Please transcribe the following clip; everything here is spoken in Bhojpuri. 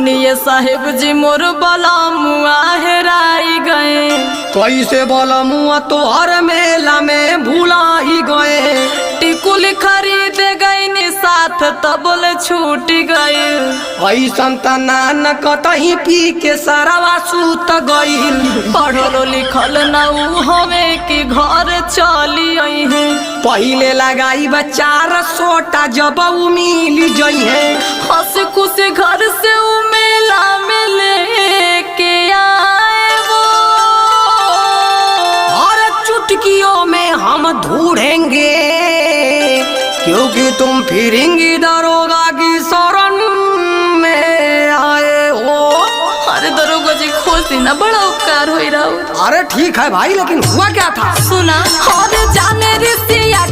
सुनिए साहेब जी मोर बलमुआ हेराई गए। कैसे बलमुआ तोहर मेला में भूला ही गए। टिकुल खरीद गई साथ तबल छूट गए। ऐसन तना कतही पी के सरवा सूत गईल। पढ़लो लिखल न उ हमें कि घर चली आई है। पहिले लगाई बचार सोटा जब उ मिल जई है। हंस खुश घर से उ मेला में लेके आए वो। हर चुटकियों में हम ढूंढेंगे क्योंकि तुम फिरेंगी दरोगा की शरण में आए हो। अरे दरोगा जी खोज ना बड़ा उपकार हो रहा। अरे ठीक है भाई लेकिन हुआ क्या था? सुना और जाने रिसिया